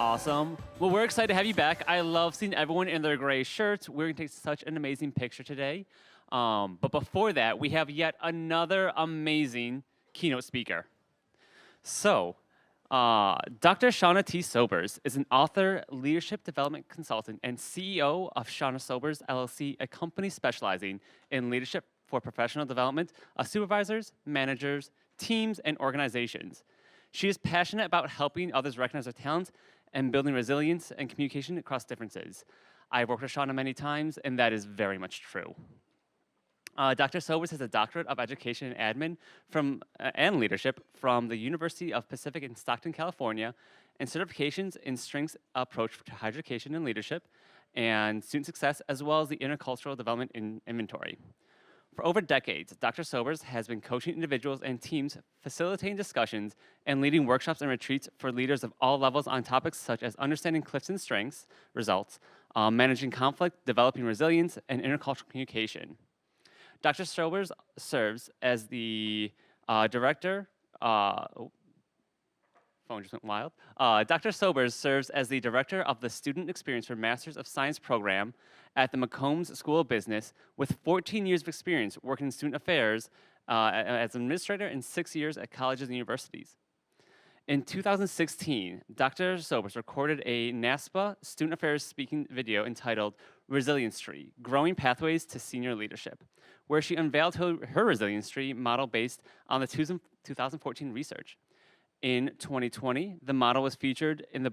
Awesome. Well, we're excited to have you back. I love seeing everyone in their gray shirts. We're going to take such an amazing picture today. But before that, we have yet another amazing keynote speaker. So, Dr. Shauna T. Sobers is an author, leadership development consultant, and CEO of Shauna Sobers LLC, a company specializing in leadership for professional development of supervisors, managers, teams, and organizations. She is passionate about helping others recognize their talents and building resilience and communication across differences. I've worked with Shauna many times, and that is very much true. Dr. Sobers has a doctorate of education and admin and leadership from the University of Pacific in Stockton, California, and certifications in strengths approach to higher education and leadership and student success, as well as the intercultural development in inventory. For over decades, Dr. Sobers has been coaching individuals and teams, facilitating discussions, and leading workshops and retreats for leaders of all levels on topics such as understanding Clifton strengths, results, managing conflict, developing resilience, and intercultural communication. Dr. Sobers serves as the director. Phone just went wild. Dr. Sobers serves as the director of the Student Experience for Masters of Science program at the McCombs School of Business, with 14 years of experience working in student affairs as an administrator and 6 years at colleges and universities. In 2016, Dr. Sobers recorded a NASPA Student Affairs speaking video entitled Resilience Tree, Growing Pathways to Senior Leadership, where she unveiled her resilience tree model based on the 2014 research. In 2020, the model was featured in a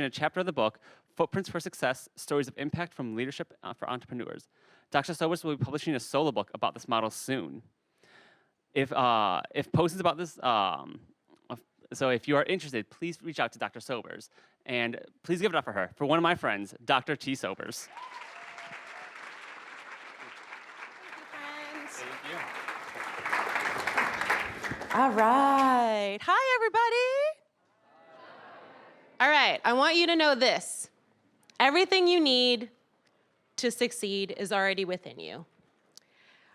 chapter of the book, Footprints for Success, Stories of Impact from Leadership for Entrepreneurs. Dr. Sobers will be publishing a solo book about this model soon. If postings about this, so if you are interested, please reach out to Dr. Sobers, and please give it up for her, for one of my friends, Dr. T. Sobers. Thank you. All right. Hi, everybody. All right. I want you to know this. Everything you need to succeed is already within you.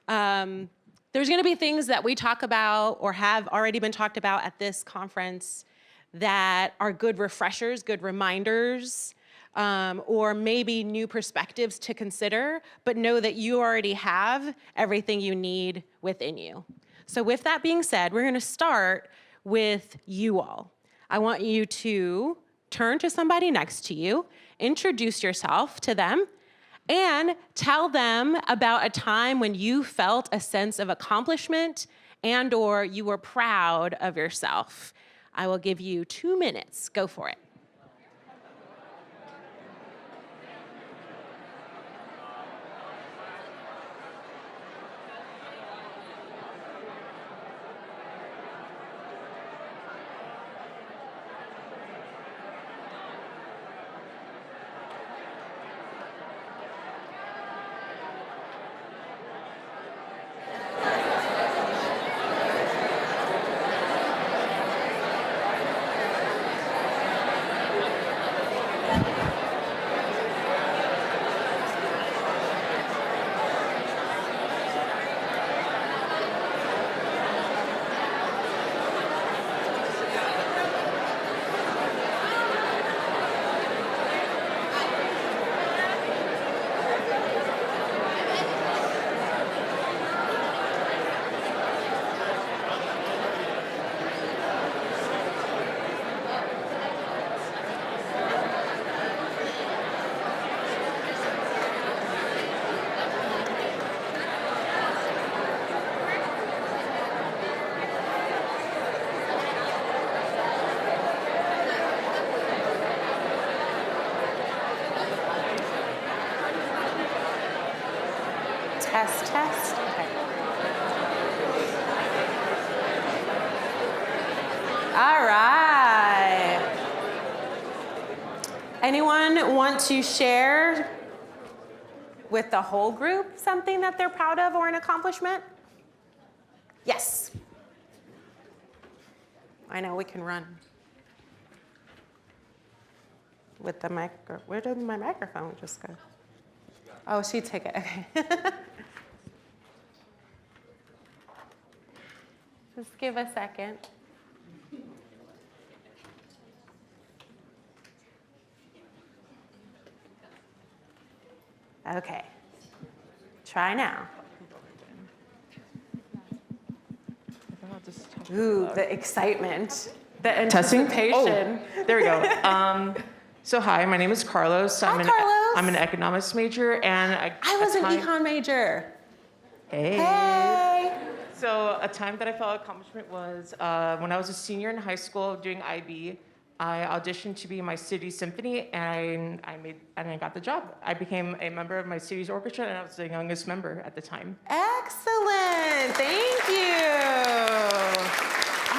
There's going to be things that we talk about or have already been talked about at this conference that are good refreshers, good reminders, or maybe new perspectives to consider, but know that you already have everything you need within you. So with that being said, we're going to start with you all. I want you to turn to somebody next to you, introduce yourself to them, and tell them about a time when you felt a sense of accomplishment and/or you were proud of yourself. I will give you 2 minutes. Go for it. Test. Okay. All right. Anyone want to share with the whole group something that they're proud of or an accomplishment? Yes. I know we can run. With the micro, where did my microphone just go? Oh, she took it, okay. Just give a second. Okay. Try now. Ooh, the excitement, the anticipation. Oh, there we go. So hi, my name is Carlos. Carlos. I'm an economics major, and I was an econ major. Hey. Hey. So a time that I felt accomplishment was when I was a senior in high school doing IB. I auditioned to be in my city symphony, and I got the job. I became a member of my city's orchestra, and I was the youngest member at the time. Excellent. Thank you.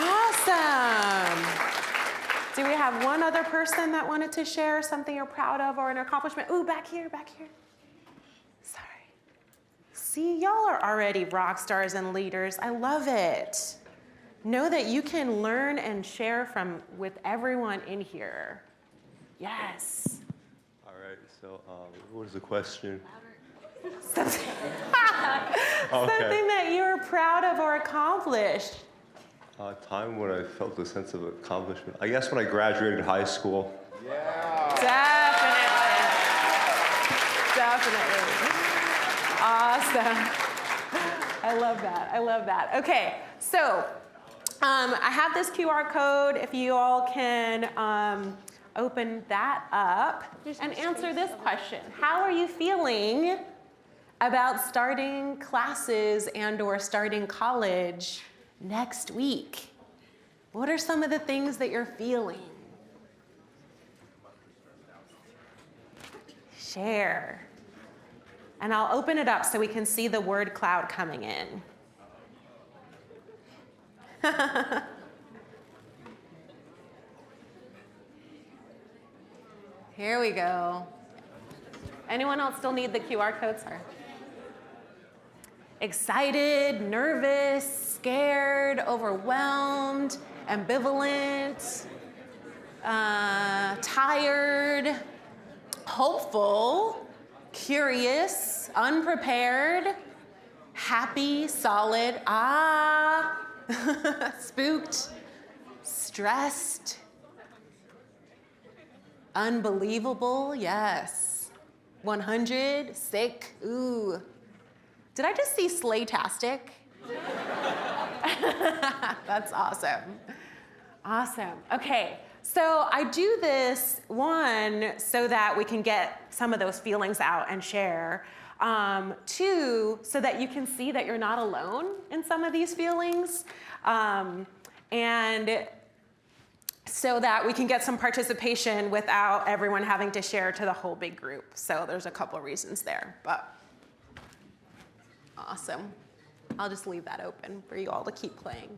Awesome. Do we have one other person that wanted to share something you're proud of or an accomplishment? Ooh, back here. Sorry. See, y'all are already rock stars and leaders. I love it. Know that you can learn and share with everyone in here. Yes. All right, so what is the question? Something that you're proud of or accomplished. A time when I felt a sense of accomplishment. I guess when I graduated high school. Definitely. Awesome. I love that. Okay, so I have this QR code. If you all can open that up and answer this question. How are you feeling about starting classes and/or starting college next week? What are some of the things that you're feeling? Share. And I'll open it up so we can see the word cloud coming in. Here we go. Anyone else still need the QR code? Sorry. Excited, nervous, scared, overwhelmed, ambivalent, tired, hopeful, curious, unprepared, happy, solid, spooked, stressed, unbelievable, yes, 100, sick, ooh. Did I just see Slaytastic? That's awesome. Awesome. Okay, so I do this, one, so that we can get some of those feelings out and share. Two, so that you can see that you're not alone in some of these feelings. And so that we can get some participation without everyone having to share to the whole big group. So there's a couple of reasons there, but awesome. I'll just leave that open for you all to keep playing.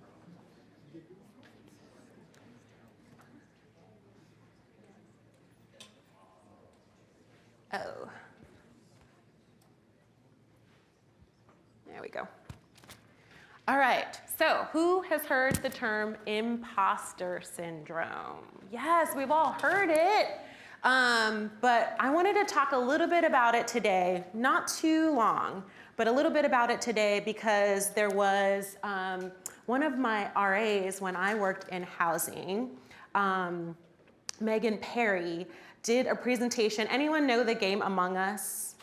Oh. There we go. All right, so who has heard the term imposter syndrome? Yes, we've all heard it, but I wanted to talk a little bit about it today, not too long, but a little bit about it today because there was one of my RAs when I worked in housing, Megan Perry, did a presentation. Anyone know the game Among Us?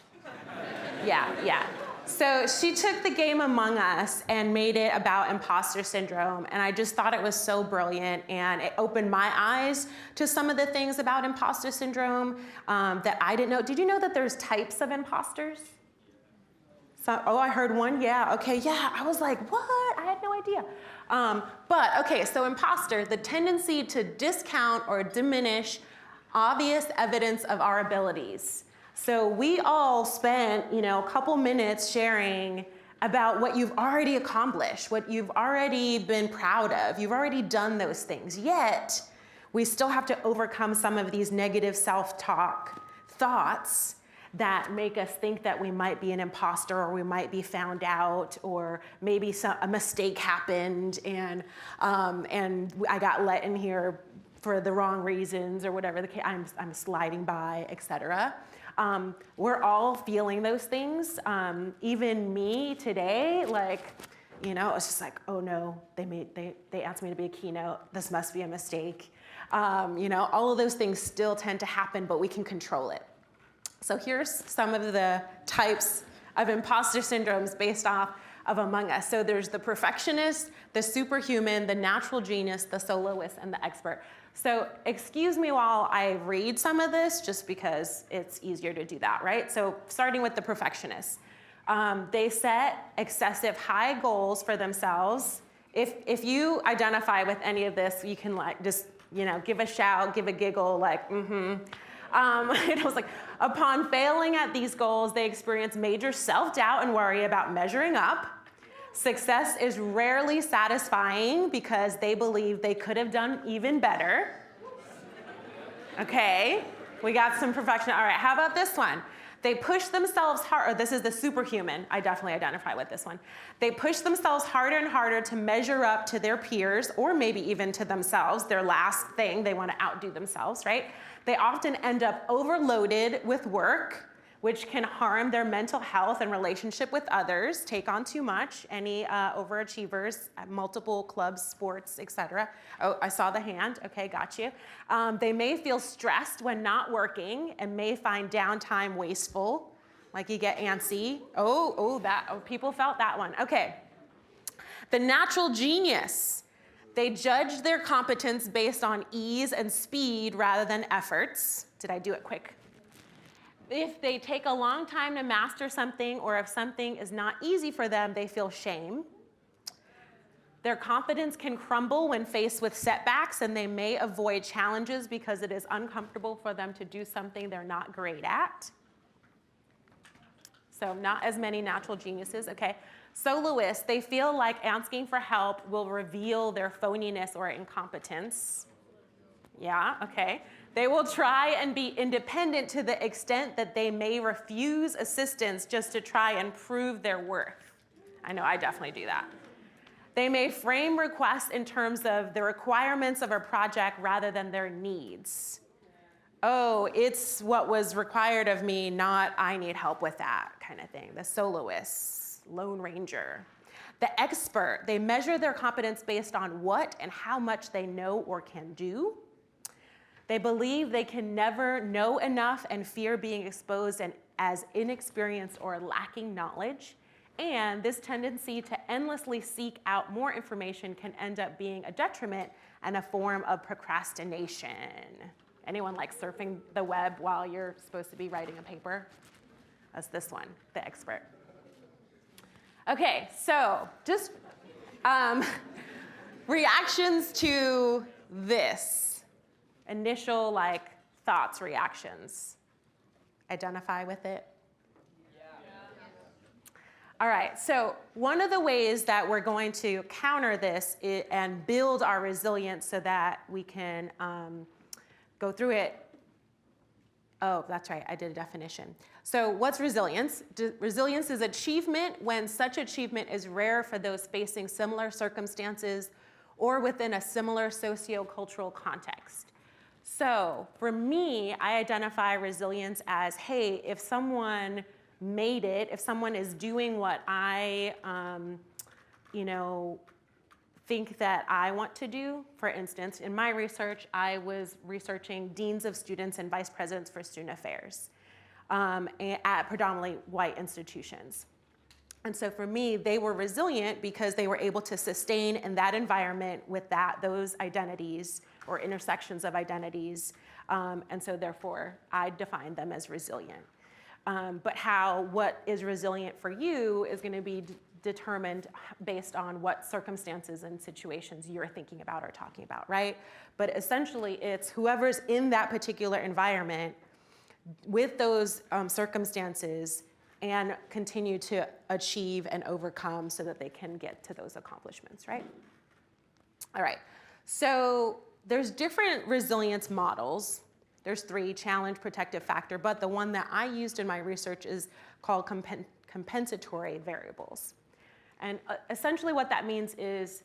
Yeah. So she took the game Among Us and made it about imposter syndrome, and I just thought it was so brilliant, and it opened my eyes to some of the things about imposter syndrome that I didn't know. Did you know that there's types of imposters? Oh, I heard one, yeah, okay, yeah. I was like, what? I had no idea. But okay, so imposter, the tendency to discount or diminish obvious evidence of our abilities. So we all spent, a couple minutes sharing about what you've already accomplished, what you've already been proud of. You've already done those things. Yet, we still have to overcome some of these negative self-talk thoughts that make us think that we might be an imposter or we might be found out or maybe a mistake happened and I got let in here for the wrong reasons or whatever the case, I'm sliding by, etc. We're all feeling those things. Even me today, it's just like, oh no, they asked me to be a keynote. This must be a mistake. All of those things still tend to happen, but we can control it. So here's some of the types of imposter syndromes based off of Among Us. So there's the perfectionist, the superhuman, the natural genius, the soloist, and the expert. So excuse me while I read some of this, just because it's easier to do that, right? So starting with the perfectionist. They set excessive high goals for themselves. If you identify with any of this, you can like just, give a shout, give a giggle, like, it was like, upon failing at these goals, they experience major self-doubt and worry about measuring up. Success is rarely satisfying because they believe they could have done even better. Okay, we got some perfection. All right, how about this one? They push themselves hard, or this is the superhuman. I definitely identify with this one. They push themselves harder and harder to measure up to their peers, or maybe even to themselves, their last thing, they want to outdo themselves, right? They often end up overloaded with work, which can harm their mental health and relationship with others, take on too much. Any overachievers at multiple clubs, sports, etc. Oh, I saw the hand. Okay, got you. They may feel stressed when not working and may find downtime wasteful, like you get antsy. People felt that one. Okay. The natural genius. They judge their competence based on ease and speed rather than efforts. Did I do it quick? If they take a long time to master something, or if something is not easy for them, they feel shame. Their confidence can crumble when faced with setbacks, and they may avoid challenges because it is uncomfortable for them to do something they're not great at. So not as many natural geniuses, okay. Soloists, they feel like asking for help will reveal their phoniness or incompetence. Yeah, okay. They will try and be independent to the extent that they may refuse assistance just to try and prove their worth. I know I definitely do that. They may frame requests in terms of the requirements of a project rather than their needs. Oh, it's what was required of me, not I need help with that kind of thing. The soloist, Lone Ranger. The expert, they measure their competence based on what and how much they know or can do. They believe they can never know enough and fear being exposed as inexperienced or lacking knowledge. And this tendency to endlessly seek out more information can end up being a detriment and a form of procrastination. Anyone like surfing the web while you're supposed to be writing a paper? That's this one, the expert. Okay, so just reactions to this. Initial thoughts, reactions. Identify with it? Yeah. All right, so one of the ways that we're going to counter this and build our resilience so that we can go through it. Oh, that's right, I did a definition. So what's resilience? Resilience is achievement when such achievement is rare for those facing similar circumstances or within a similar socio-cultural context. So for me, I identify resilience as, hey, if someone made it, if someone is doing what I, think that I want to do. For instance, in my research, I was researching deans of students and vice presidents for student affairs at predominantly white institutions. And so for me, they were resilient because they were able to sustain in that environment with those identities or intersections of identities. And so therefore, I define them as resilient. But what is resilient for you is going to be determined based on what circumstances and situations you're thinking about or talking about, right? But essentially, it's whoever's in that particular environment with those circumstances and continue to achieve and overcome so that they can get to those accomplishments, right? All right, so there's different resilience models. There's 3, challenge, protective factor, but the one that I used in my research is called compensatory variables. And essentially what that means is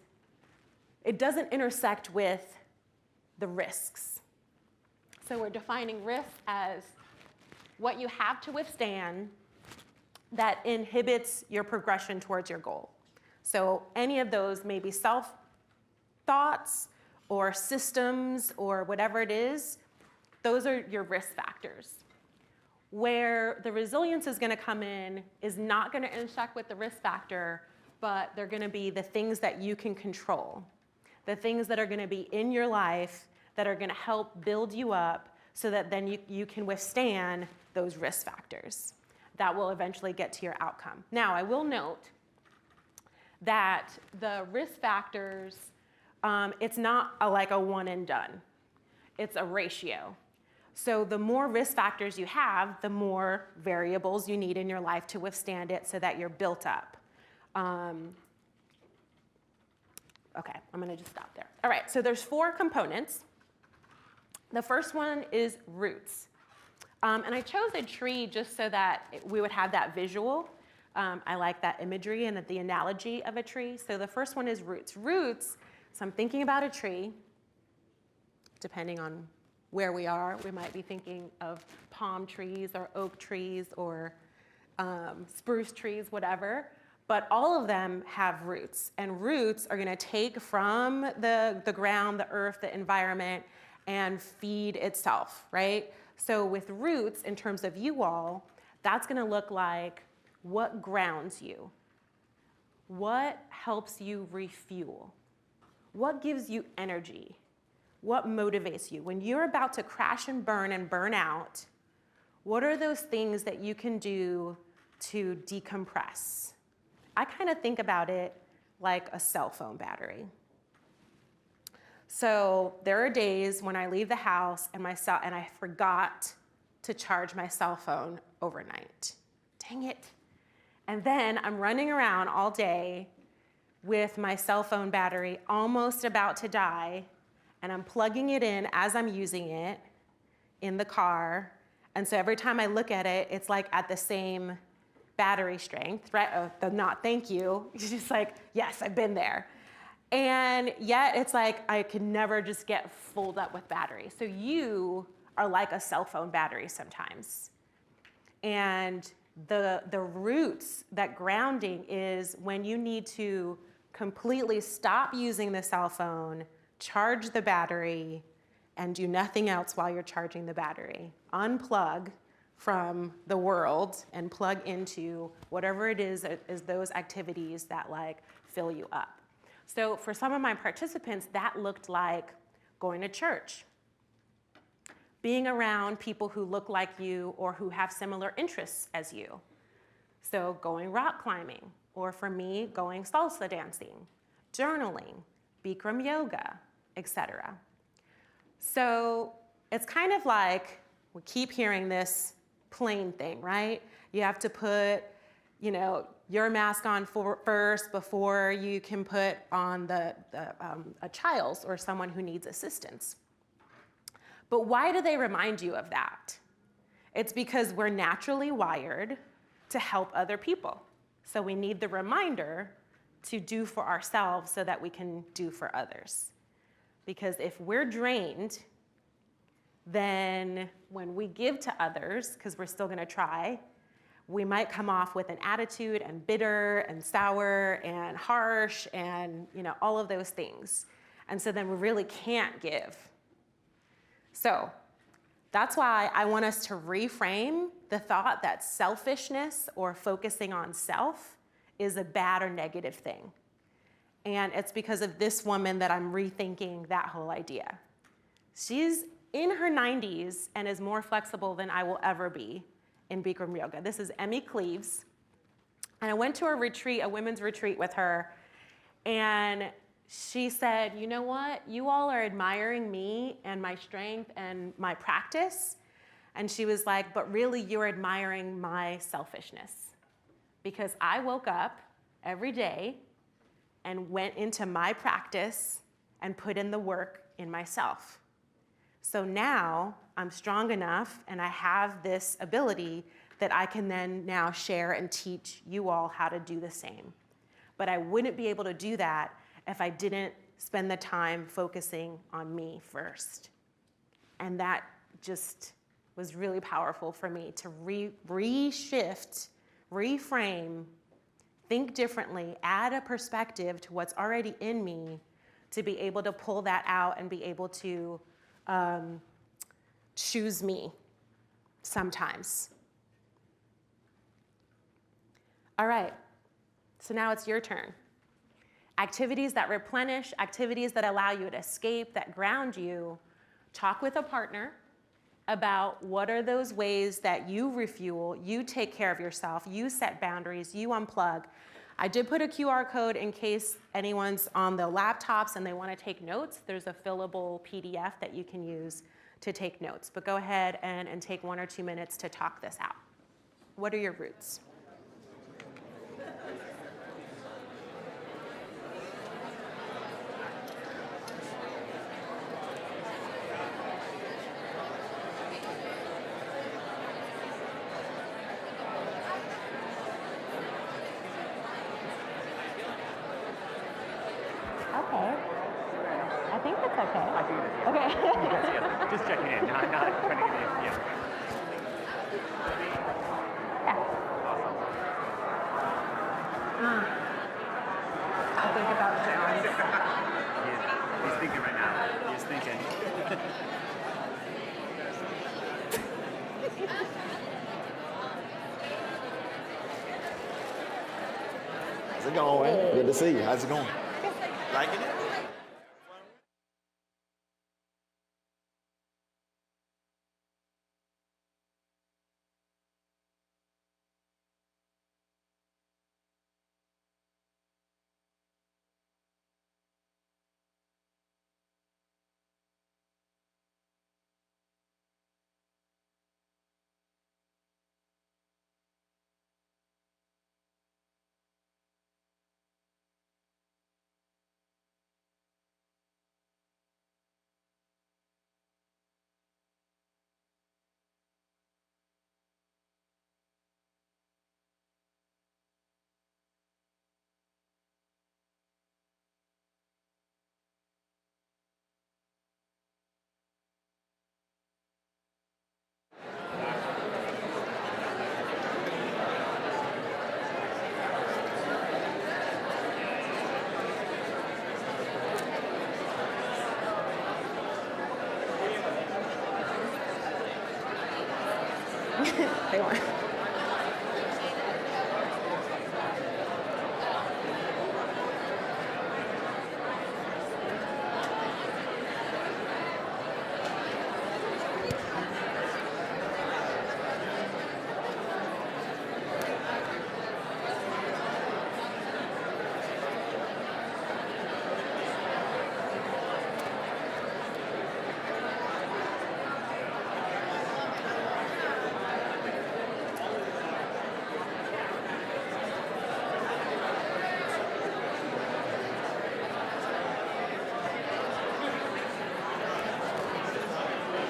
it doesn't intersect with the risks. So we're defining risk as what you have to withstand that inhibits your progression towards your goal. So any of those may be self-thoughts or systems or whatever it is, those are your risk factors. Where the resilience is going to come in is not going to intersect with the risk factor, but they're going to be the things that you can control, the things that are going to be in your life that are going to help build you up so that then you can withstand those risk factors that will eventually get to your outcome. Now, I will note that the risk factors, it's not like a one and done. It's a ratio. So the more risk factors you have, the more variables you need in your life to withstand it so that you're built up. Okay, I'm gonna just stop there. All right, so there's 4 components. The first one is roots. And I chose a tree just so that we would have that visual. I like that imagery and the analogy of a tree. So the first one is roots. Roots, so I'm thinking about a tree, depending on where we are. We might be thinking of palm trees or oak trees or spruce trees, whatever. But all of them have roots. And roots are going to take from the ground, the earth, the environment, and feed itself, right? So with roots, in terms of you all, that's going to look like what grounds you, what helps you refuel, what gives you energy, what motivates you. When you're about to crash and burn out, what are those things that you can do to decompress? I kind of think about it like a cell phone battery. So there are days when I leave the house and I forgot to charge my cell phone overnight. Dang it. And then I'm running around all day with my cell phone battery almost about to die, and I'm plugging it in as I'm using it in the car. And so every time I look at it, it's like at the same battery strength, right? Oh, the not thank you. It's just like, yes, I've been there. And yet it's like I could never just get filled up with battery. So you are like a cell phone battery sometimes. And the roots, that grounding is when you need to completely stop using the cell phone, charge the battery, and do nothing else while you're charging the battery. Unplug from the world and plug into whatever it is those activities that like fill you up. So for some of my participants, that looked like going to church, being around people who look like you or who have similar interests as you. So going rock climbing, or for me, going salsa dancing, journaling, Bikram yoga, etc. So it's kind of like, we keep hearing this plain thing, right? You have to put, your mask on first before you can put on a child's or someone who needs assistance. But why do they remind you of that? It's because we're naturally wired to help other people. So we need the reminder to do for ourselves so that we can do for others. Because if we're drained, then when we give to others, because we're still going to try, we might come off with an attitude and bitter and sour and harsh and all of those things. And so then we really can't give. So that's why I want us to reframe the thought that selfishness or focusing on self is a bad or negative thing. And it's because of this woman that I'm rethinking that whole idea. She's in her 90s and is more flexible than I will ever be in Bikram yoga. This is Emmy Cleaves. And I went to a retreat, a women's retreat with her, and she said, you know what? You all are admiring me and my strength and my practice. And she was like, but really you're admiring my selfishness. Because I woke up every day and went into my practice and put in the work in myself. So now I'm strong enough and I have this ability that I can then now share and teach you all how to do the same. But I wouldn't be able to do that if I didn't spend the time focusing on me first. And that just was really powerful for me to reshift, reframe, think differently, add a perspective to what's already in me to be able to pull that out and be able to choose me sometimes All right, so now it's your turn. Activities that replenish, activities that allow you to escape, that ground you. Talk with a partner about what are those ways that you refuel, you take care of yourself, you set boundaries, you unplug. I did put a QR code in case anyone's on the laptops and they want to take notes. There's a fillable PDF that you can use to take notes. But go ahead and take 1 or 2 minutes to talk this out. What are your roots? Okay. I think it's okay. I think it is, yeah. Okay. Yes, yes. Just checking in, not trying to get you. Yeah. I think about sound. He's thinking right now. He's thinking. How's it going, man? Good to see you. How's it going? Liking it? They want.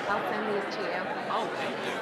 I'll send these to you. Oh, thank you.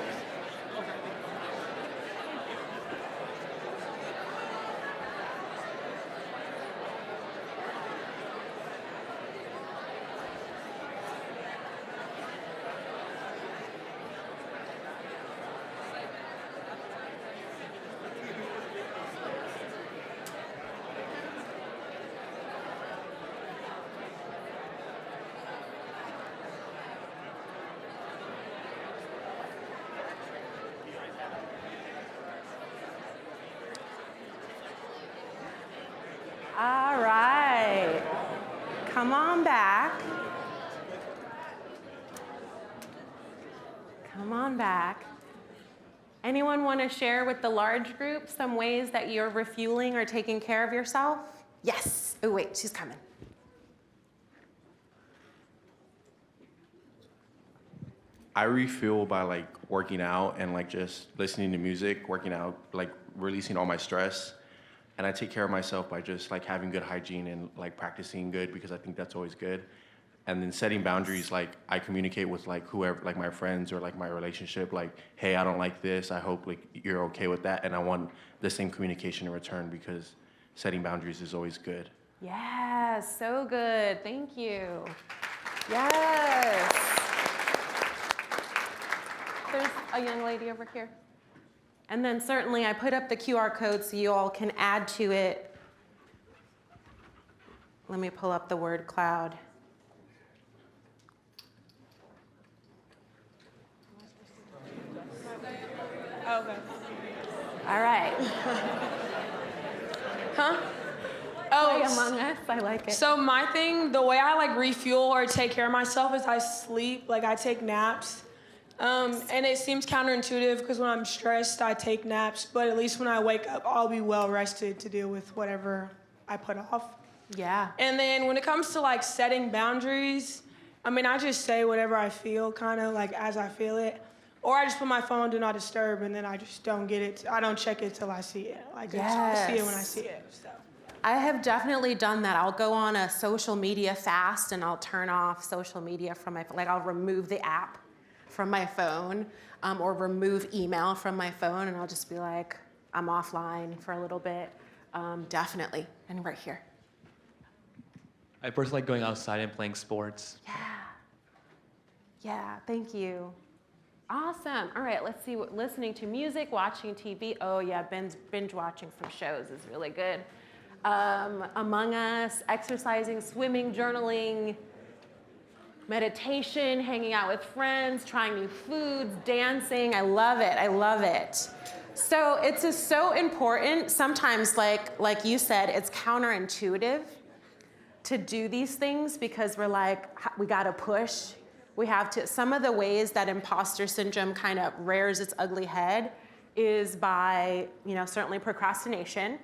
All right. Come on back. Come on back. Anyone want to share with the large group some ways that you're refueling or taking care of yourself? Yes. Oh, wait, she's coming. I refuel by like working out and like just listening to music, working out, like releasing all my stress. And I take care of myself by just like having good hygiene and like practicing good because I think that's always good. And then setting boundaries, like I communicate with like whoever, like my friends or like my relationship, like, hey, I don't like this. I hope like you're okay with that. And I want the same communication in return because setting boundaries is always good. Yes, so good. Thank you. Yes. There's a young lady over here. And then certainly I put up the QR code so you all can add to it. Let me pull up the word cloud. Okay. All right. Among Us. I like it. So my thing, the way I like refuel or take care of myself is I sleep, like I take naps. And it seems counterintuitive because when I'm stressed, I take naps, but at least when I wake up, I'll be well rested to deal with whatever I put off. Yeah. And then when it comes to like setting boundaries, I mean, I just say whatever I feel, kind of like as I feel it. Or I just put my phone do not disturb, and then I just don't get it. I don't check it till I see it. Like, I see it when I see it, so. I have definitely done that. I'll go on a social media fast and I'll turn off social media from my, like I'll remove the app from my phone or remove email from my phone, and I'll just be like, I'm offline for a little bit. Definitely, and right here. I personally like going outside and playing sports. Yeah, thank you. Awesome. All right, let's see. Listening to music, watching TV. Oh yeah, binge watching some shows is really good. Among Us, exercising, swimming, journaling, meditation, hanging out with friends, trying new foods, dancing. I love it. I love it. So it's just so important. Sometimes, like you said, it's counterintuitive to do these things because we're like, we got to push. We have to. Some of the ways that imposter syndrome kind of rears its ugly head is by, certainly procrastination,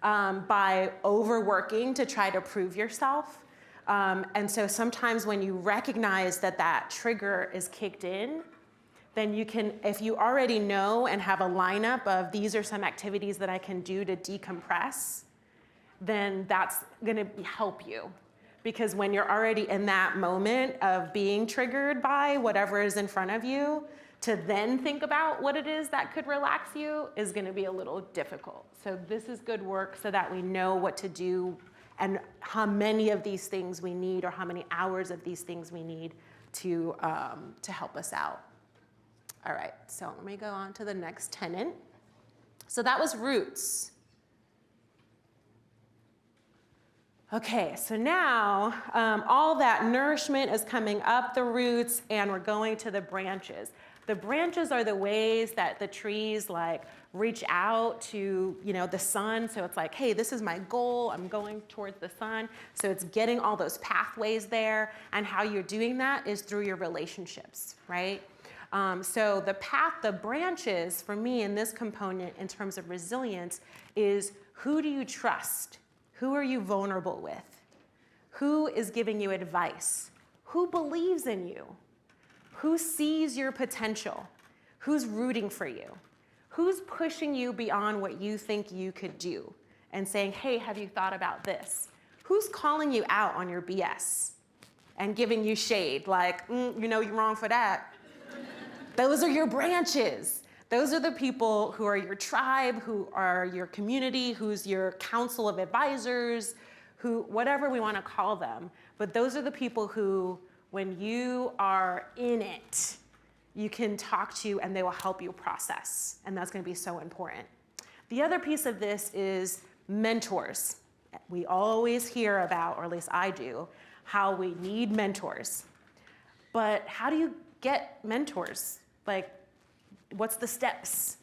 by overworking to try to prove yourself. And so sometimes when you recognize that that trigger is kicked in, then you can, if you already know and have a lineup of these are some activities that I can do to decompress, then that's gonna help you. Because when you're already in that moment of being triggered by whatever is in front of you, to then think about what it is that could relax you is gonna be a little difficult. So this is good work so that we know what to do and how many of these things we need or how many hours of these things we need to help us out. All right, so let me go on to the next tenet. So that was roots. Okay, so now all that nourishment is coming up the roots and we're going to the branches. The branches are the ways that the trees reach out to the sun. So it's like, hey, this is my goal. I'm going towards the sun. So it's getting all those pathways there. And how you're doing that is through your relationships, right? So the branches for me in this component in terms of resilience is who do you trust? Who are you vulnerable with? Who is giving you advice? Who believes in you? Who sees your potential? Who's rooting for you? Who's pushing you beyond what you think you could do and saying, hey, have you thought about this? Who's calling you out on your BS and giving you shade like, you're wrong for that? Those are your branches. Those are the people who are your tribe, who are your community, who's your council of advisors, who, whatever we want to call them. But those are the people who, when you are in it, you can talk to and they will help you process. And that's going to be so important. The other piece of this is mentors. We always hear about, or at least I do, how we need mentors. But how do you get mentors? What's the steps?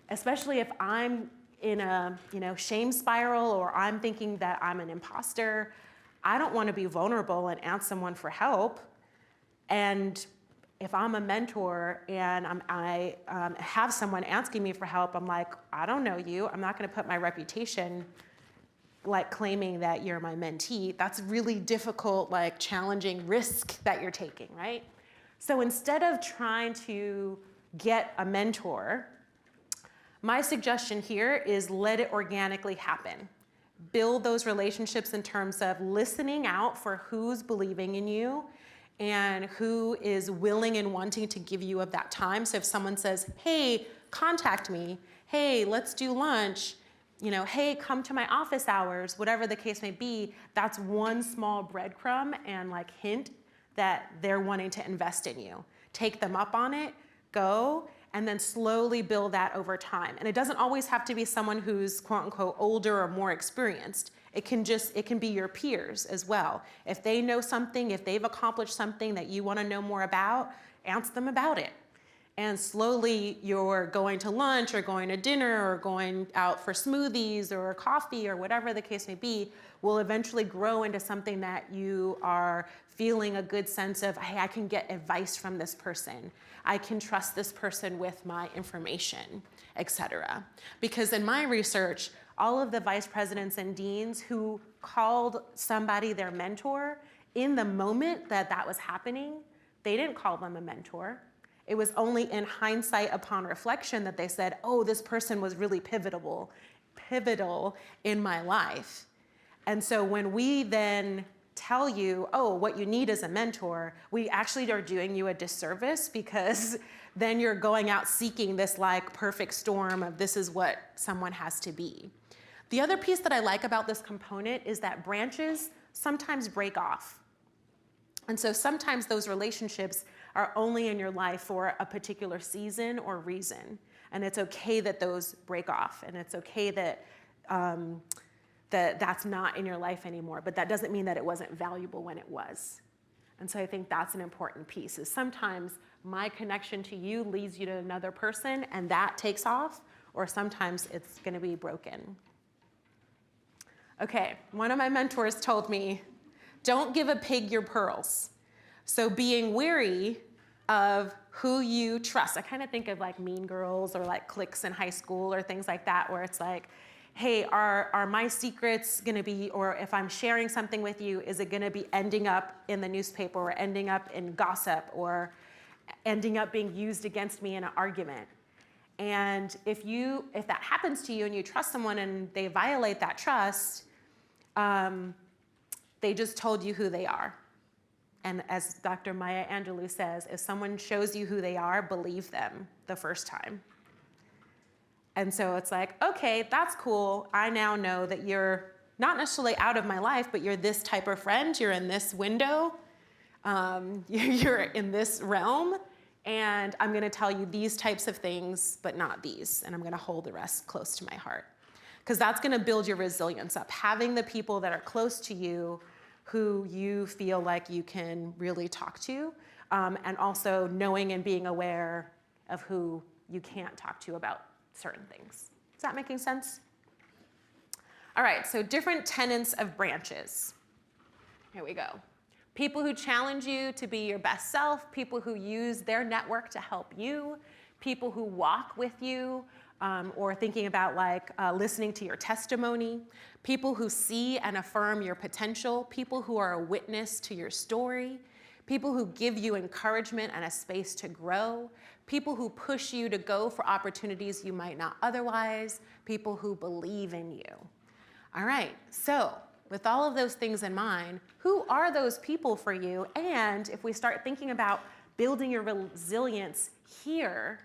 Especially if I'm in a shame spiral or I'm thinking that I'm an imposter. I don't want to be vulnerable and ask someone for help. And if I'm a mentor and I have someone asking me for help, I'm like, I don't know you. I'm not going to put my reputation claiming that you're my mentee. That's really difficult, challenging risk that you're taking, right? So instead of trying to get a mentor, my suggestion here is let it organically happen. Build those relationships in terms of listening out for who's believing in you and who is willing and wanting to give you of that time. So if someone says, hey, contact me, hey, let's do lunch, hey, come to my office hours, whatever the case may be, that's one small breadcrumb and hint that they're wanting to invest in you. Take them up on it, go, and then slowly build that over time. And it doesn't always have to be someone who's quote unquote older or more experienced. It can be your peers as well. If they know something, if they've accomplished something that you want to know more about, ask them about it. And slowly you're going to lunch or going to dinner or going out for smoothies or coffee or whatever the case may be, will eventually grow into something that you are feeling a good sense of, hey, I can get advice from this person. I can trust this person with my information, etc. Because in my research, all of the vice presidents and deans who called somebody their mentor in the moment that that was happening, they didn't call them a mentor. It was only in hindsight upon reflection that they said, oh, this person was really pivotal in my life. And so when we then tell you, oh, what you need is a mentor, we actually are doing you a disservice, because then you're going out seeking this like perfect storm of this is what someone has to be. The other piece that I like about this component is that branches sometimes break off. And so sometimes those relationships are only in your life for a particular season or reason. And it's okay that those break off, and it's okay that that's not in your life anymore, but that doesn't mean that it wasn't valuable when it was. And so I think that's an important piece, is sometimes my connection to you leads you to another person and that takes off, or sometimes it's gonna be broken. Okay, one of my mentors told me, don't give a pig your pearls. So being wary of who you trust. I kind of think of like Mean Girls or like cliques in high school or things like that, where it's like, hey, are my secrets gonna be, or if I'm sharing something with you, is it gonna be ending up in the newspaper or ending up in gossip or ending up being used against me in an argument? And if that happens to you and you trust someone and they violate that trust, they just told you who they are. And as Dr. Maya Angelou says, if someone shows you who they are, believe them the first time. And so it's like, okay, that's cool. I now know that you're not necessarily out of my life, but you're this type of friend. You're in this window. You're in this realm. And I'm going to tell you these types of things, but not these. And I'm going to hold the rest close to my heart. Because that's going to build your resilience up. Having the people that are close to you who you feel like you can really talk to, and also knowing and being aware of who you can't talk to about certain things. Is that making sense? All right, so different tenets of branches. Here we go. People who challenge you to be your best self, people who use their network to help you, people who walk with you, or thinking about like listening to your testimony, people who see and affirm your potential, people who are a witness to your story, people who give you encouragement and a space to grow, people who push you to go for opportunities you might not otherwise, people who believe in you. All right, so with all of those things in mind, who are those people for you? And if we start thinking about building your resilience here,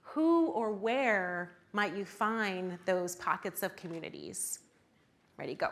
who or where might you find those pockets of communities? Ready, go.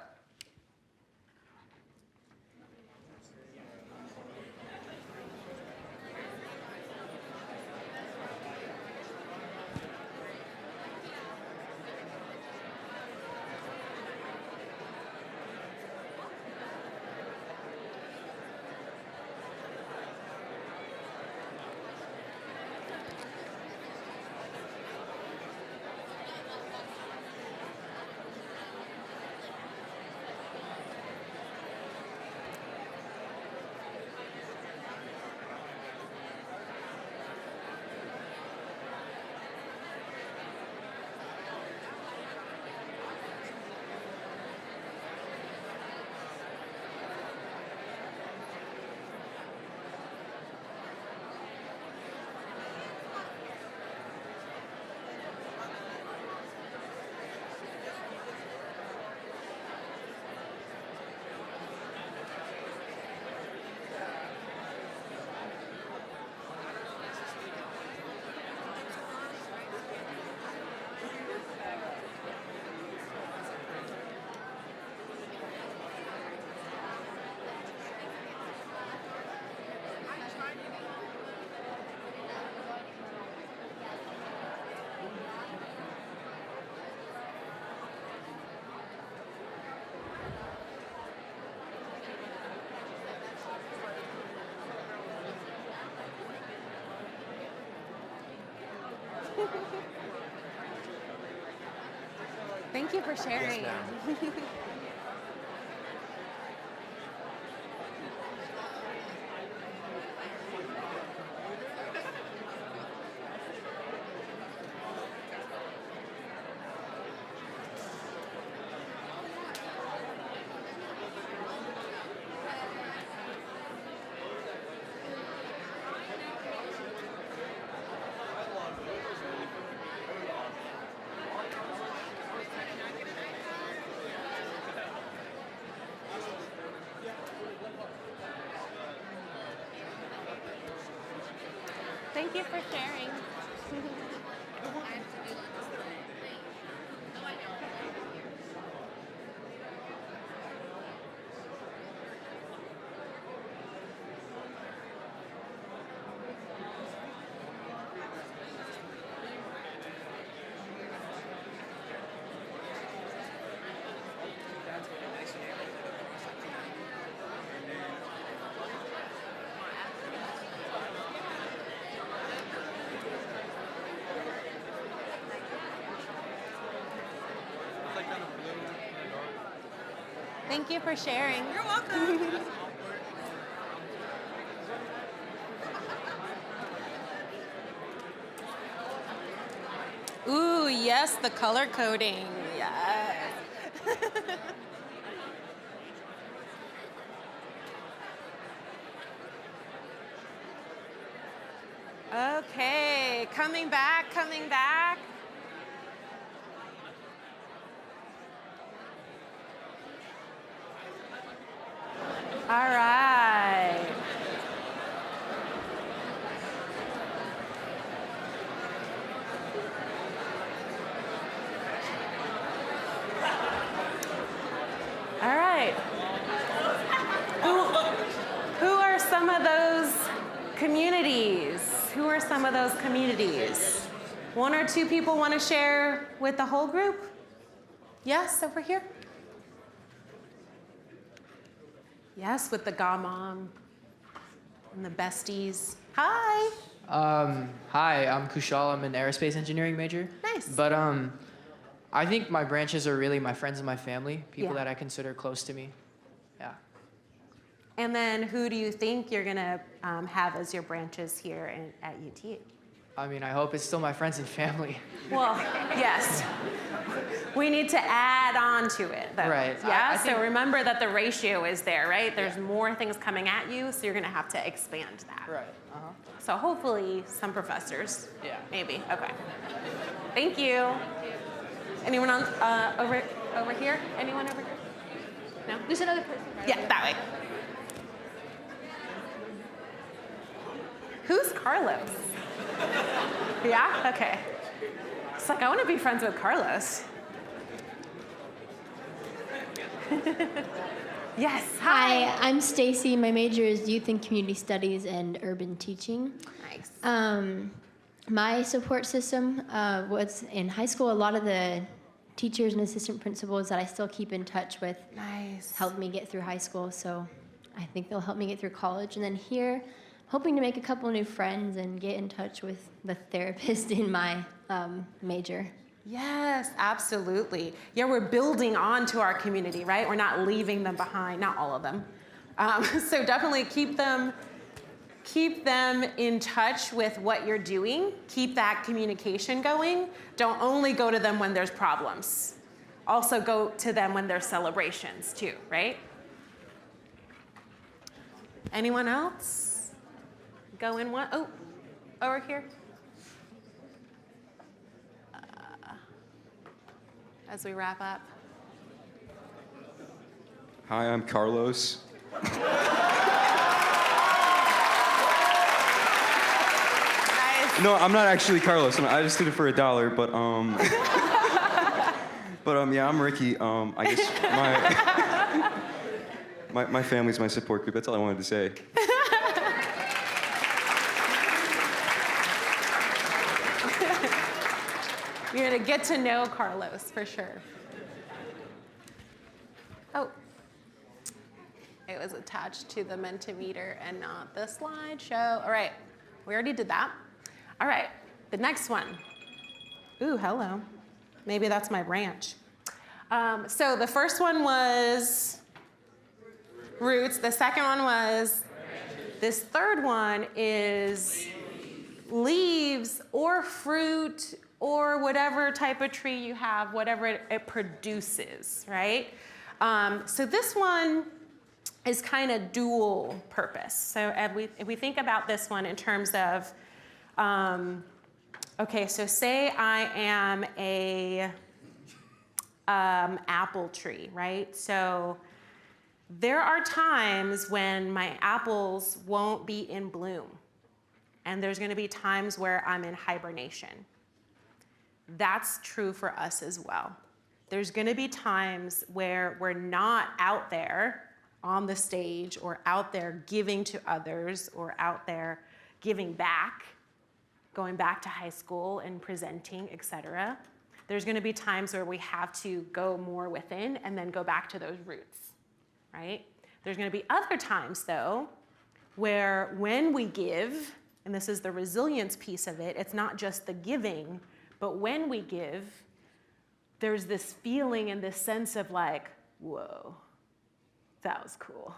Thank you for sharing. Thank you for sharing. Thank you for sharing. You're welcome. Ooh, yes, the color coding. Yes. Okay, coming back, coming back. All right. All right. Who are some of those communities? Who are some of those communities? One or two people want to share with the whole group? Yes, over here. Yes, with the Gamam and the besties. Hi. Hi, I'm Kushal. I'm an aerospace engineering major. Nice. But I think my branches are really my friends and my family, people Yeah. that I consider close to me. Yeah. And then who do you think you're going to have as your branches here at UT? I mean, I hope it's still my friends and family. Well, yes. We need to add on to it, though. Right. Yeah, I so think- remember that the ratio is there, right? There's more things coming at you, so you're going to have to expand that. Right. So hopefully some professors. Yeah. Maybe. Okay. Thank you. Anyone on over here? Anyone over here? No? There's another person right Yeah, that way. Who's Carlos? Yeah? Okay. It's like, I want to be friends with Carlos. Yes. Hi, I'm Stacy. My major is Youth and Community Studies and Urban Teaching. Nice. My support system was in high school. A lot of the teachers and assistant principals that I still keep in touch with Nice. helped me get through high school. So I think they'll help me get through college. And then here, hoping to make a couple new friends and get in touch with the therapist in my major. Yes, absolutely. Yeah, we're building on to our community, right? We're not leaving them behind, not all of them. So definitely keep them in touch with what you're doing. Keep that communication going. Don't only go to them when there's problems. Also go to them when there's celebrations too, right? Anyone else? Go in one. Oh, over here. As we wrap up. Hi, I'm Carlos. Nice. No, I'm not actually Carlos. I just did it for $1, but yeah, I'm Ricky. I guess my family's my support group. That's all I wanted to say. You're gonna get to know Carlos for sure. Oh, it was attached to the Mentimeter and not the slideshow. All right, we already did that. All right, the next one. Ooh, hello. Maybe that's my branch. So the first one was roots. The second one was this third one is leaves or fruit or whatever type of tree you have, whatever it produces, right? So this one is kind of dual purpose. So if we think about this one in terms of, okay, so say I am a apple tree, right? So there are times when my apples won't be in bloom, and there's gonna be times where I'm in hibernation. That's true for us as well. There's gonna be times where we're not out there on the stage or out there giving to others or out there giving back, going back to high school and presenting, etc. There's gonna be times where we have to go more within and then go back to those roots, right? There's gonna be other times though, where when we give, and this is the resilience piece of it, it's not just the giving, but when we give, there's this feeling and this sense of like, whoa, that was cool.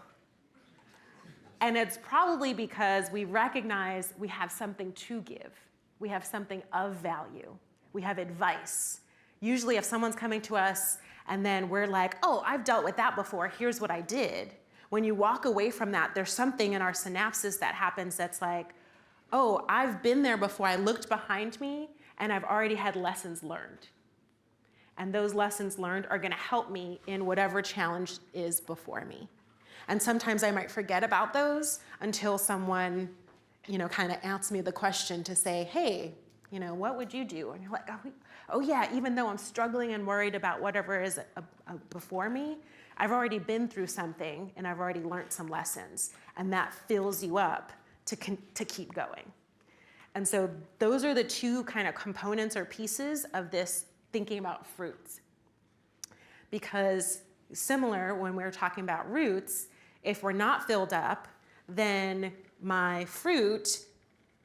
And it's probably because we recognize we have something to give. We have something of value. We have advice. Usually if someone's coming to us and then we're like, oh, I've dealt with that before, here's what I did. When you walk away from that, there's something in our synapses that happens that's like, oh, I've been there before. I looked behind me and I've already had lessons learned. And those lessons learned are gonna help me in whatever challenge is before me. And sometimes I might forget about those until someone, kind of asks me the question to say, hey, what would you do? And you're like, oh yeah, even though I'm struggling and worried about whatever is before me, I've already been through something and I've already learned some lessons. And that fills you up to keep going. And so those are the two kind of components or pieces of this thinking about fruits. Because similar, when we're talking about roots, if we're not filled up, then my fruit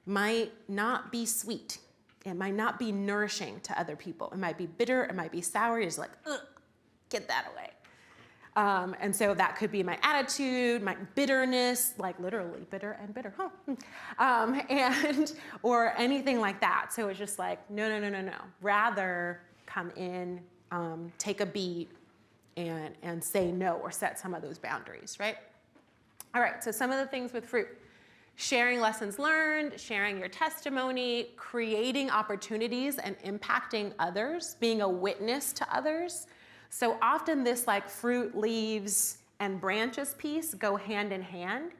might not be sweet. It might not be nourishing to other people. It might be bitter, it might be sour. You're just like, ugh, get that away. And so that could be my attitude, my bitterness, like literally bitter and bitter, or anything like that. So it's just like, no. Rather come in, take a beat, and say no or set some of those boundaries, right? All right, so some of the things with fruit. Sharing lessons learned, sharing your testimony, creating opportunities and impacting others, being a witness to others. So often this like fruit, leaves, and branches piece go hand in hand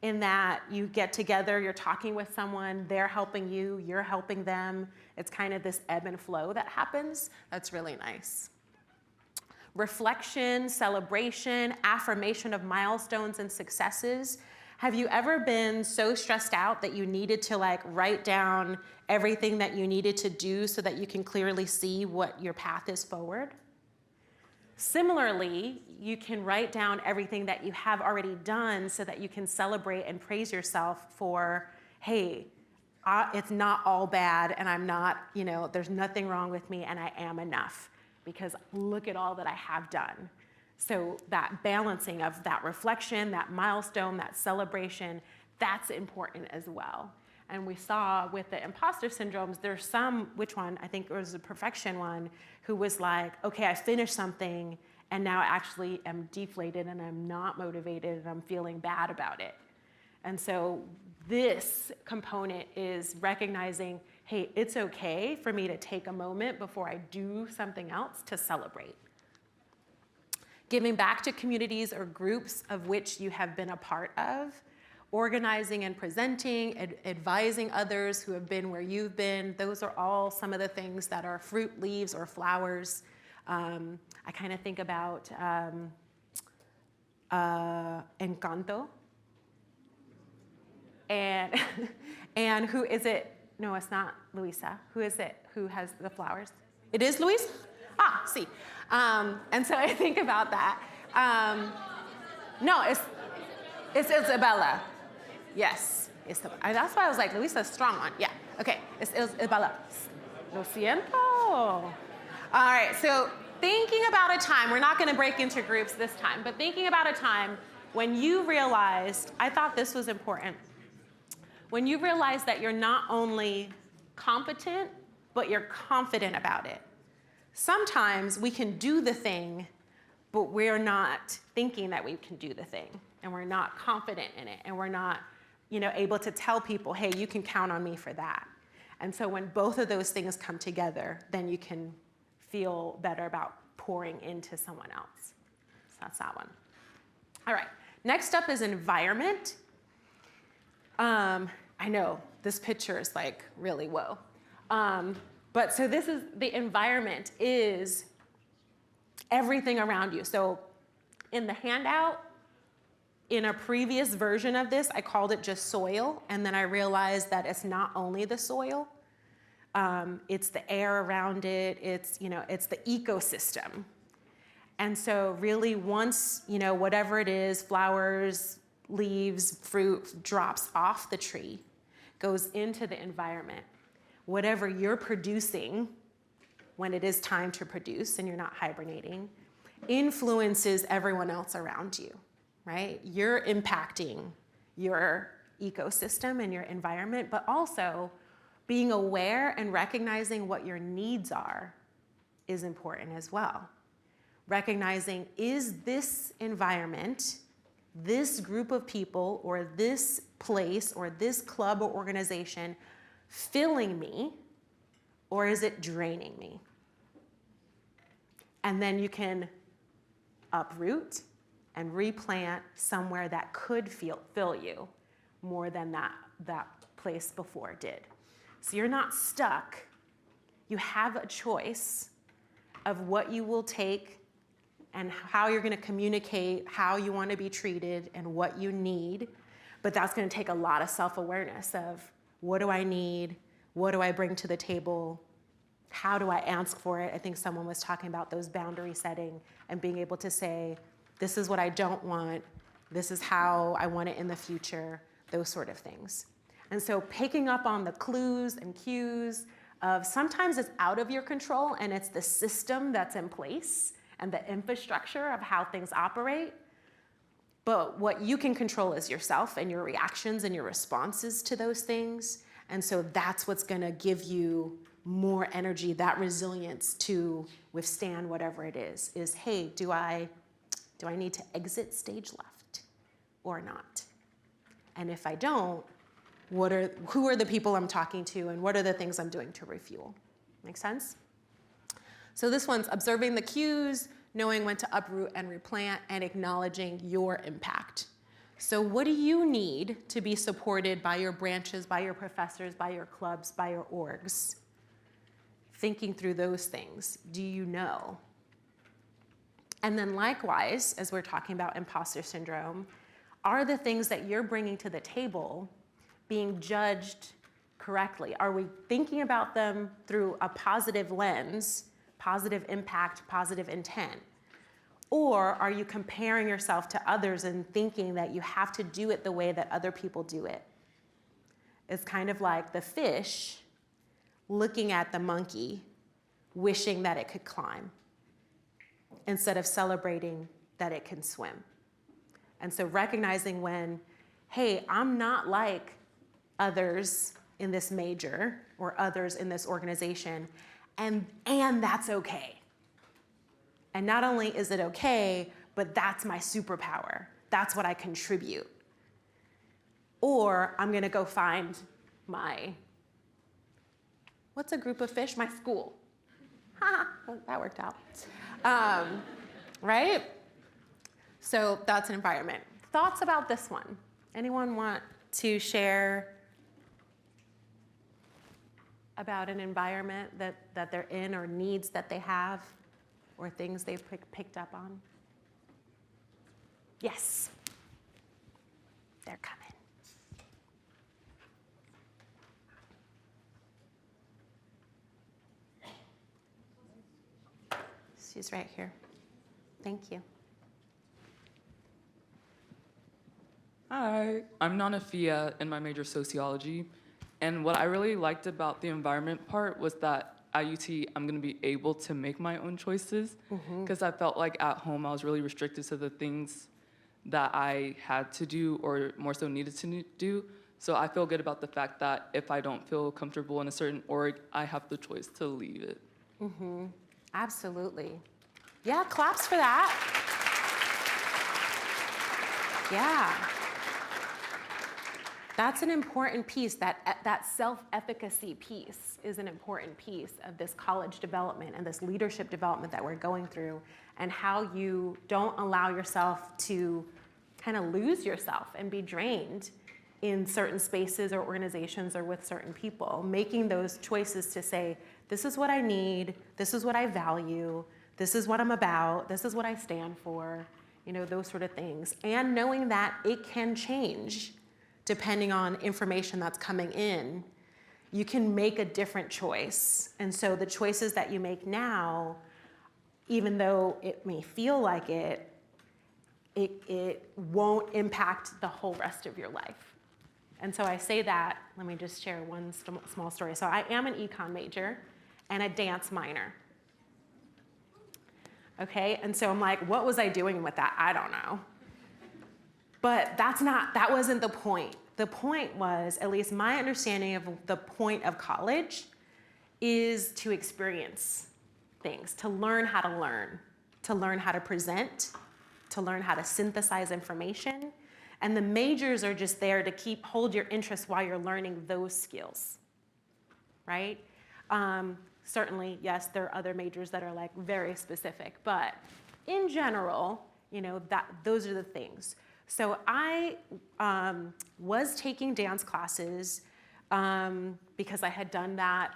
in that you get together, you're talking with someone, they're helping you, you're helping them. It's kind of this ebb and flow that happens. That's really nice. Reflection, celebration, affirmation of milestones and successes. Have you ever been so stressed out that you needed to like write down everything that you needed to do so that you can clearly see what your path is forward? Similarly, you can write down everything that you have already done so that you can celebrate and praise yourself for, hey, it's not all bad and I'm not, there's nothing wrong with me and I am enough because look at all that I have done. So that balancing of that reflection, that milestone, that celebration, that's important as well. And we saw with the imposter syndromes, there's some, which one? I think it was the perfection one, who was like, okay, I finished something and now I actually am deflated and I'm not motivated and I'm feeling bad about it. And so this component is recognizing, hey, it's okay for me to take a moment before I do something else to celebrate. Giving back to communities or groups of which you have been a part of, organizing and presenting, advising others who have been where you've been. Those are all some of the things that are fruit, leaves, or flowers. I kind of think about Encanto. And who is it? No, it's not Luisa. Who is it who has the flowers? It is Luisa? Ah, see. And so I think about that. No, it's Isabella. Yes, Isabella. That's why I was like, Luisa's strong one. Yeah, okay, it's Isabella. Lo siento. All right, so thinking about a time, we're not gonna break into groups this time, but thinking about a time when you realized, I thought this was important, when you realized that you're not only competent, but you're confident about it. Sometimes we can do the thing, but we're not thinking that we can do the thing, and we're not confident in it, and we're not, able to tell people, hey, you can count on me for that. And so when both of those things come together, then you can feel better about pouring into someone else. So that's that one. All right, next up is environment. I know this picture is like really whoa. But so this is, the environment is everything around you. So in the handout, in a previous version of this, I called it just soil, and then I realized that it's not only the soil, it's the air around it, it's the ecosystem. And so really once, whatever it is, flowers, leaves, fruit, drops off the tree, goes into the environment, whatever you're producing when it is time to produce and you're not hibernating, influences everyone else around you, right? You're impacting your ecosystem and your environment, but also being aware and recognizing what your needs are is important as well. Recognizing, is this environment, this group of people, or this place, or this club or organization filling me, or is it draining me? And then you can uproot and replant somewhere that could fill you more than that place before did. So you're not stuck. You have a choice of what you will take and how you're going to communicate, how you want to be treated, and what you need. But that's going to take a lot of self-awareness of, what do I need? What do I bring to the table? How do I ask for it? I think someone was talking about those boundary setting and being able to say, this is what I don't want. This is how I want it in the future, those sort of things. And so picking up on the clues and cues of sometimes it's out of your control and it's the system that's in place and the infrastructure of how things operate. But what you can control is yourself and your reactions and your responses to those things. And so that's what's gonna give you more energy, that resilience to withstand whatever it is, hey, do I need to exit stage left or not? And if I don't, who are the people I'm talking to, and what are the things I'm doing to refuel? Make sense? So this one's observing the cues, knowing when to uproot and replant, and acknowledging your impact. So what do you need to be supported by your branches, by your professors, by your clubs, by your orgs? Thinking through those things, do you know? And then likewise, as we're talking about imposter syndrome, are the things that you're bringing to the table being judged correctly? Are we thinking about them through a positive lens, positive impact, positive intent? Or are you comparing yourself to others and thinking that you have to do it the way that other people do it? It's kind of like the fish looking at the monkey, wishing that it could climb, instead of celebrating that it can swim. And so recognizing when, hey, I'm not like others in this major or others in this organization, and that's okay. And not only is it okay, but that's my superpower. That's what I contribute. Or I'm gonna go find what's a group of fish? My school. Ha, that worked out. Right? So that's an environment. Thoughts about this one? Anyone want to share about an environment that they're in, or needs that they have, or things they've picked up on? Yes. They're coming. She's right here. Thank you. Hi, I'm Nana Fia, in my major sociology. And what I really liked about the environment part was that at UT, I'm going to be able to make my own choices, because I felt like at home I was really restricted to the things that I had to do or more so needed to do. So I feel good about the fact that if I don't feel comfortable in a certain org, I have the choice to leave it. Absolutely. Yeah, claps for that. Yeah. That's an important piece. That self-efficacy piece is an important piece of this college development and this leadership development that we're going through, and how you don't allow yourself to kind of lose yourself and be drained in certain spaces or organizations or with certain people. Making those choices to say, this is what I need, this is what I value, this is what I'm about, this is what I stand for, you know, those sort of things. And knowing that it can change depending on information that's coming in. You can make a different choice. And so the choices that you make now, even though it may feel like it won't impact the whole rest of your life. And so I say that, let me just share one small story. So I am an econ major and a dance minor. Okay, and so I'm like, what was I doing with that? I don't know. But that wasn't the point. The point was, at least my understanding of the point of college is to experience things, to learn how to present, to learn how to synthesize information. And the majors are just there to hold your interest while you're learning those skills, right? Certainly, yes, there are other majors that are like very specific, but in general, you know, those are the things. So I was taking dance classes because I had done that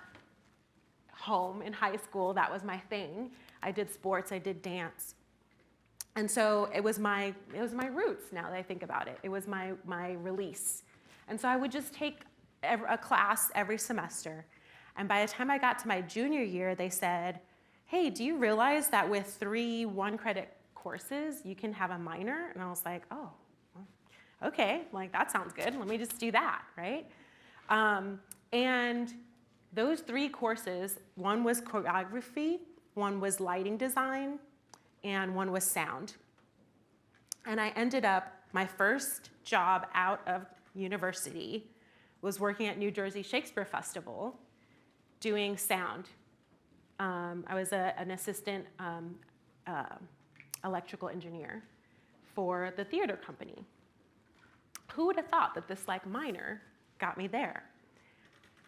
home in high school. That was my thing. I did sports, I did dance. And so it was my roots now that I think about it. It was my release. And so I would just take a class every semester. And by the time I got to my junior year, they said, hey, do you realize that with 3 one-credit courses, you can have a minor? And I was like, oh, okay, like that sounds good. Let me just do that, right? And those 3 courses, one was choreography, one was lighting design, and one was sound. And I ended up, my first job out of university was working at New Jersey Shakespeare Festival doing sound. I was an assistant electrical engineer for the theater company. Who would have thought that this like minor got me there?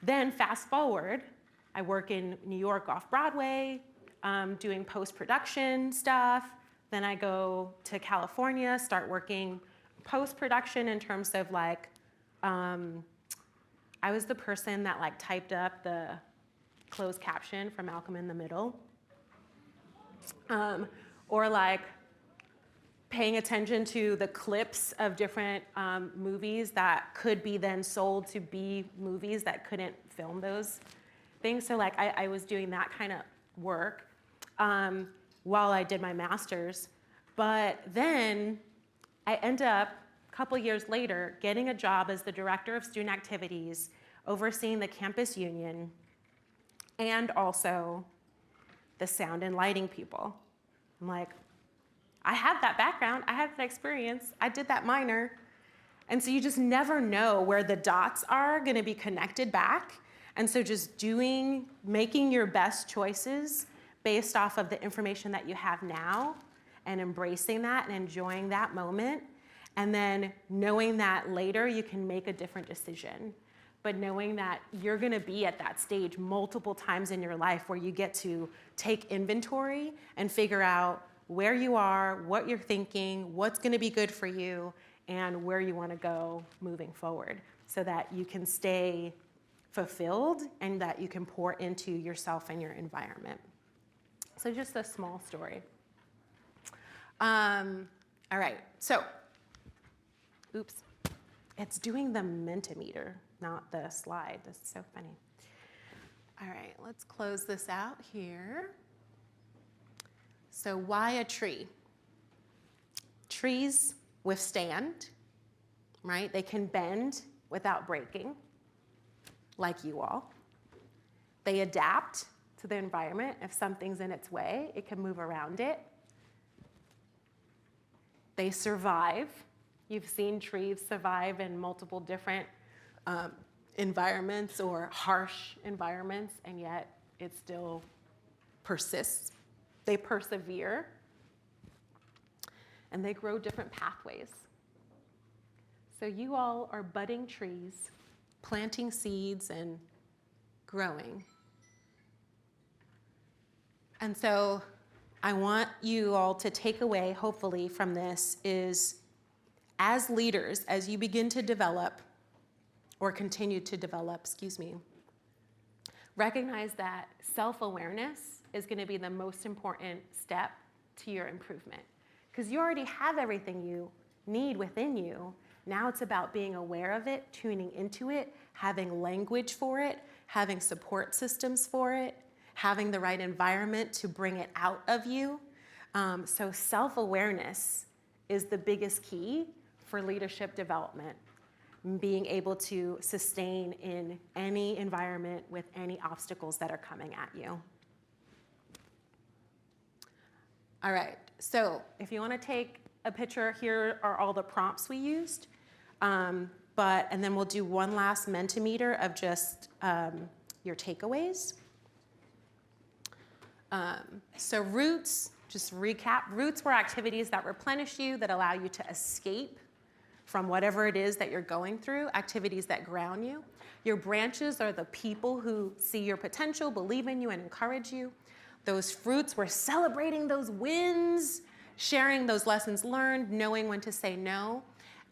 Then fast forward, I work in New York off-Broadway, doing post-production stuff. Then I go to California, start working post-production in terms of like, I was the person that like typed up the closed caption for Malcolm in the Middle. Or like paying attention to the clips of different movies that could be then sold to be movies that couldn't film those things. So like I was doing that kind of work while I did my master's. But then I end up, a couple years later, getting a job as the director of student activities, overseeing the campus union, and also the sound and lighting people. I'm like, I have that background, I have that experience, I did that minor. And so you just never know where the dots are gonna be connected back. And so just making your best choices based off of the information that you have now and embracing that and enjoying that moment. And then knowing that later you can make a different decision. But knowing that you're gonna be at that stage multiple times in your life where you get to take inventory and figure out where you are, what you're thinking, what's gonna be good for you, and where you wanna go moving forward so that you can stay fulfilled and that you can pour into yourself and your environment. So just a small story. All right, so, oops. It's doing the Mentimeter, not the slide. This is so funny. All right, let's close this out here. So why a tree? Trees withstand, right? They can bend without breaking, like you all. They adapt to to the environment. If something's in its way, it can move around it. They survive. You've seen trees survive in multiple different environments or harsh environments, and yet it still persists. They persevere, and they grow different pathways. So you all are budding trees, planting seeds and growing. And so I want you all to take away, hopefully, from this is, as leaders, as you begin to develop, or continue to develop, recognize that self-awareness is going to be the most important step to your improvement. Because you already have everything you need within you. Now it's about being aware of it, tuning into it, having language for it, having support systems for it, having the right environment to bring it out of you. So self-awareness is the biggest key for leadership development, being able to sustain in any environment with any obstacles that are coming at you. All right, so if you want to take a picture, here are all the prompts we used. And then we'll do one last Mentimeter of just your takeaways. So roots, just recap, roots were activities that replenish you, that allow you to escape from whatever it is that you're going through, activities that ground you. Your branches are the people who see your potential, believe in you, and encourage you. Those fruits were celebrating those wins, sharing those lessons learned, knowing when to say no.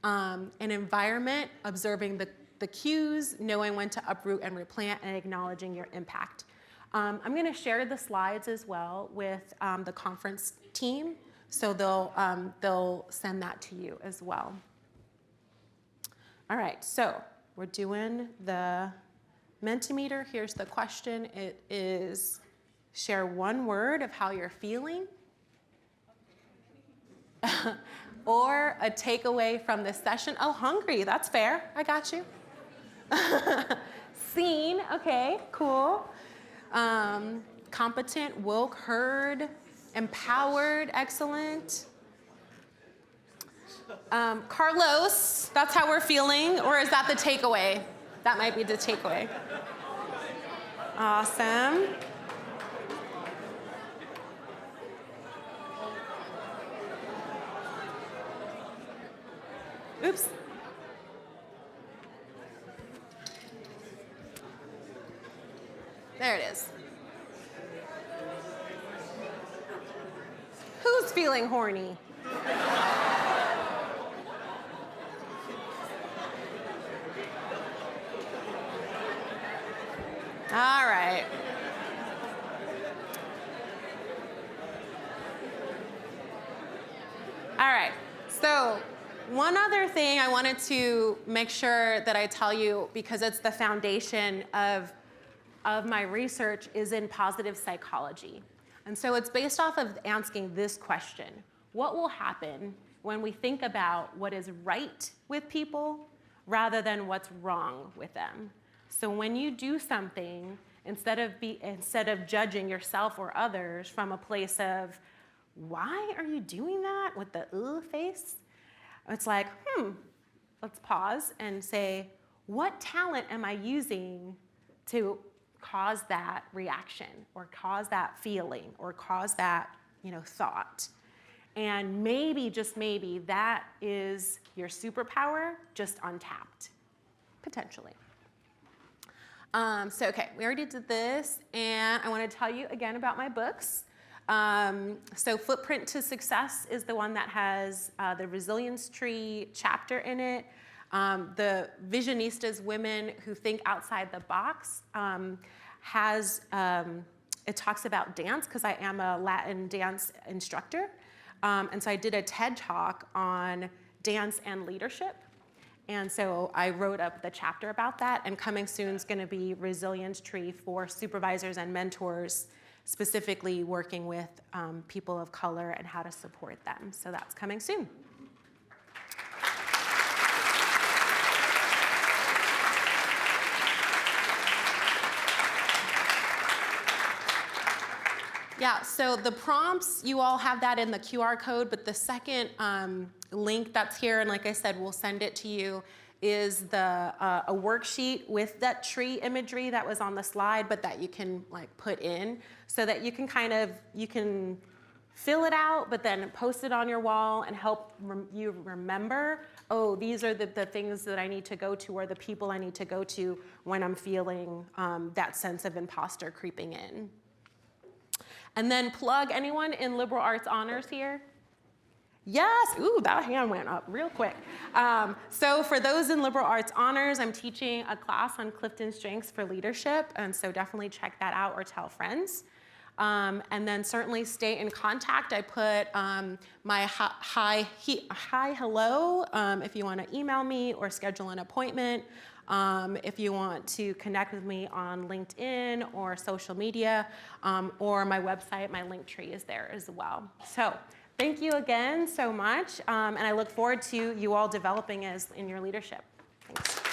An environment, observing the cues, knowing when to uproot and replant, and acknowledging your impact. I'm going to share the slides as well with the conference team, so they'll send that to you as well. All right, so we're doing the Mentimeter. Here's the question. It is, share one word of how you're feeling or a takeaway from this session. Oh, hungry, that's fair. I got you. Seen, okay, cool. Competent, woke, heard, empowered, excellent. Carlos, that's how we're feeling, or is that the takeaway? That might be the takeaway. Awesome. Oops. There it is. Who's feeling horny? All right. All right. So one other thing I wanted to make sure that I tell you, because it's the foundation of my research, is in positive psychology. And so it's based off of asking this question: what will happen when we think about what is right with people rather than what's wrong with them? So when you do something, instead of judging yourself or others from a place of, why are you doing that, with the face, it's like, let's pause and say, what talent am I using to cause that reaction, or cause that feeling, or cause that, thought? And maybe, just maybe, that is your superpower, just untapped, potentially. So, okay, we already did this, and I want to tell you again about my books. So Footprint to Success is the one that has the Resilience Tree chapter in it. The Visionistas, Women Who Think Outside the Box, it talks about dance, because I am a Latin dance instructor. And so I did a TED Talk on dance and leadership. And so I wrote up the chapter about that, and coming soon is going to be Resilience Tree for supervisors and mentors, specifically working with people of color and how to support them. So that's coming soon. Yeah, so the prompts, you all have that in the QR code, but the second link that's here, and like I said, we'll send it to you, is a worksheet with that tree imagery that was on the slide, but that you can like put in so that you can you can fill it out, but then post it on your wall and help you remember, oh, these are the things that I need to go to or the people I need to go to when I'm feeling that sense of imposter creeping in. And then plug, anyone in liberal arts honors here? Yes, ooh, that hand went up real quick. So for those in liberal arts honors, I'm teaching a class on Clifton Strengths for Leadership, and so definitely check that out or tell friends. And then certainly stay in contact. I put my hi, hello, if you want to email me or schedule an appointment. If you want to connect with me on LinkedIn or social media, or my website, my link tree is there as well. So thank you again so much, and I look forward to you all developing in your leadership. Thanks.